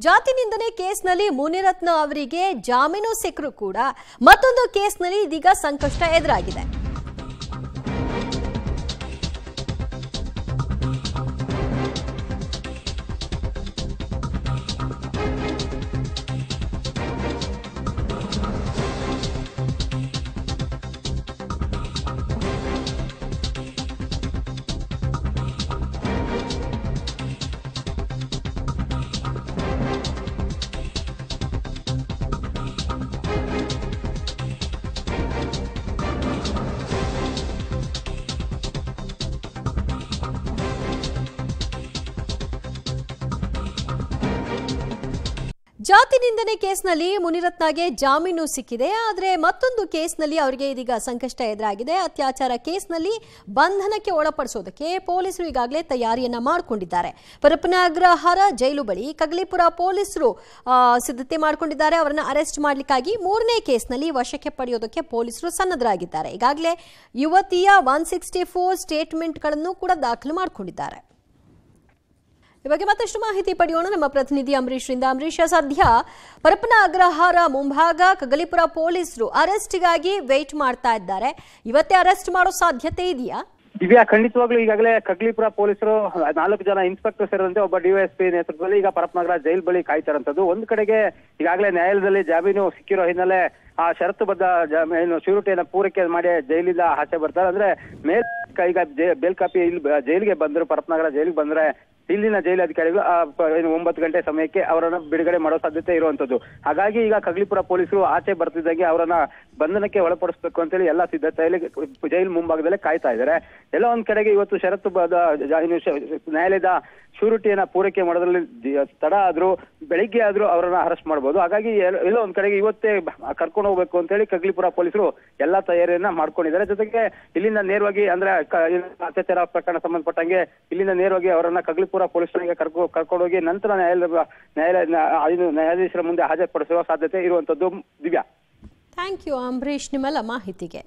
ಜಾತಿ ನಿಂದನೆ ಕೇಸ್ನಲ್ಲಿ ಮುನಿರತ್ನ ಅವರಿಗೆ ಜಾಮೀನು ಸಿಕ್ಕರೂ ಕೂಡ ಮತ್ತೊಂದು ಕೇಸ್ನಲ್ಲಿ ಇದೀಗ ಸಂಕಷ್ಟ ಎದುರಾಗಿದೆ. ಜಾತಿ ನಿಂದನೆ ಕೇಸ್ನಲ್ಲಿ ಮುನಿರತ್ನಗೆ ಜಾಮೀನು ಸಿಕ್ಕಿದೆ. ಆದರೆ ಮತ್ತೊಂದು ಕೇಸ್ನಲ್ಲಿ ಅವರಿಗೆ ಇದೀಗ ಸಂಕಷ್ಟ ಎದುರಾಗಿದೆ. ಅತ್ಯಾಚಾರ ಕೇಸ್ನಲ್ಲಿ ಬಂಧನಕ್ಕೆ ಒಳಪಡಿಸೋದಕ್ಕೆ ಪೊಲೀಸರು ಈಗಾಗಲೇ ತಯಾರಿಯನ್ನ ಮಾಡಿಕೊಂಡಿದ್ದಾರೆ. ಪರಪ್ಪನಗ್ರಹಾರ ಜೈಲು ಬಳಿ ಕಗ್ಲಿಪುರ ಪೊಲೀಸರು ಸಿದ್ಧತೆ ಮಾಡಿಕೊಂಡಿದ್ದಾರೆ. ಅವರನ್ನು ಅರೆಸ್ಟ್ ಮಾಡಲಿಕ್ಕಾಗಿ ಮೂರನೇ ಕೇಸ್ನಲ್ಲಿ ವಶಕ್ಕೆ ಪಡೆಯೋದಕ್ಕೆ ಪೊಲೀಸರು ಸನ್ನದ್ಧರಾಗಿದ್ದಾರೆ. ಈಗಾಗಲೇ ಯುವತಿಯ 164 ಸ್ಟೇಟ್ಮೆಂಟ್ಗಳನ್ನು ಕೂಡ ದಾಖಲು ಮಾಡಿಕೊಂಡಿದ್ದಾರೆ. ಈ ಬಗ್ಗೆ ಮತ್ತಷ್ಟು ಮಾಹಿತಿ ಪಡೆಯೋಣ ನಮ್ಮ ಪ್ರತಿನಿಧಿ ಅಂಬರೀಶ್ರಿಂದ. ಅಂಬರೀಶ್, ಸದ್ಯ ಪರಪ್ಪನಗ್ರಹಾರ ಮುಂಭಾಗ ಕಗ್ಲಿಪುರ ಪೊಲೀಸರು ಅರೆಸ್ಟ್ಗಾಗಿ ವೇಟ್ ಮಾಡ್ತಾ ಇದ್ದಾರೆ. ಇವತ್ತೇ ಅರೆಸ್ಟ್ ಮಾಡೋ ಸಾಧ್ಯತೆ ಇದೆಯಾ? ದಿವ್ಯಾ, ಖಂಡಿತವಾಗ್ಲೂ ಈಗಾಗಲೇ ಕಗ್ಲಿಪುರ ಪೊಲೀಸರು 4 ಜನ ಇನ್ಸ್ಪೆಕ್ಟರ್ ಸೇರಿದಂತೆ ಒಬ್ಬ ಡಿವೈಎಸ್ಪಿ ನೇತೃತ್ವದಲ್ಲಿ ಈಗ ಪರಪ್ಪನಗರ ಜೈಲ್ ಬಳಿ ಕಾಯ್ತಾರಂತದ್ದು. ಒಂದ್ ಕಡೆಗೆ ಈಗಾಗಲೇ ನ್ಯಾಯಾಲಯದಲ್ಲಿ ಜಾಮೀನು ಸಿಕ್ಕಿರೋ ಹಿನ್ನೆಲೆ ಆ ಷರತ್ತುಬದ್ಧ ಜಾಮೀನು ಶ್ಯೂರಿಟಿಯನ್ನ ಪೂರೈಕೆ ಮಾಡಿ ಜೈಲಿಂದ ಆಚೆ ಬರ್ತಾರೆ. ಅಂದ್ರೆ ಈಗ ಬೇಲ್ ಕಾಪಿ ಇಲ್ಲಿ ಜೈಲಿಗೆ ಬಂದ್ರು, ಪರಪ್ಪನಗರ ಜೈಲಿಗೆ ಬಂದ್ರೆ ಇಲ್ಲಿನ ಜೈಲಾಧಿಕಾರಿಗಳು 9 ಗಂಟೆ ಸಮಯಕ್ಕೆ ಅವರನ್ನ ಬಿಡುಗಡೆ ಮಾಡೋ ಸಾಧ್ಯತೆ ಇರುವಂತದ್ದು. ಹಾಗಾಗಿ ಈಗ ಕಗ್ಲಿಪುರ ಪೊಲೀಸರು ಆಚೆ ಬರ್ತಿದ್ದಂಗೆ ಅವರನ್ನ ಬಂಧನಕ್ಕೆ ಒಳಪಡಿಸಬೇಕು ಅಂತೇಳಿ ಎಲ್ಲಾ ಸಿದ್ಧತೆಯಲ್ಲಿ ಜೈಲು ಮುಂಭಾಗದಲ್ಲೇ ಕಾಯ್ತಾ ಇದ್ದಾರೆ. ಎಲ್ಲ ಒಂದ್ ಕಡೆಗೆ ಇವತ್ತು ಷರತ್ತುಬದ್ಧ ನ್ಯಾಯಾಲಯದ ಶ್ಯೂರಿಟಿಯನ್ನ ಪೂರೈಕೆ ಮಾಡೋದ್ರಲ್ಲಿ ತಡ ಆದ್ರೂ ಬೆಳಿಗ್ಗೆ ಆದ್ರೂ ಅವರನ್ನ ಅರೆಸ್ಟ್ ಮಾಡಬಹುದು. ಹಾಗಾಗಿ ಎಲ್ಲೋ ಒಂದ್ ಕಡೆಗೆ ಇವತ್ತೇ ಕರ್ಕೊಂಡು ಹೋಗ್ಬೇಕು ಅಂತೇಳಿ ಕಗ್ಲಿಪುರ ಪೊಲೀಸರು ಎಲ್ಲಾ ತಯಾರಿಯನ್ನ ಮಾಡ್ಕೊಂಡಿದ್ದಾರೆ. ಜೊತೆಗೆ ಇಲ್ಲಿಂದ ನೇರವಾಗಿ ಅಂದ್ರೆ ಅತ್ಯಾಚಾರ ಪ್ರಕರಣ ಸಂಬಂಧಪಟ್ಟಂಗೆ ಇಲ್ಲಿಂದ ನೇರವಾಗಿ ಅವರನ್ನ ಕಗ್ಲಿಪುರ ಪೊಲೀಸರಿಗೆ ಕರ್ಕೊಂಡೋಗಿ ನಂತರ ನ್ಯಾಯಾಧೀಶರ ಮುಂದೆ ಹಾಜರುಪಡಿಸುವ ಸಾಧ್ಯತೆ ಇರುವಂತದ್ದು. ದಿವ್ಯಾ, ಥ್ಯಾಂಕ್ ಯು ಅಂಬರೀಶ್ ನಿಮ್ಮೆಲ್ಲ ಮಾಹಿತಿಗೆ.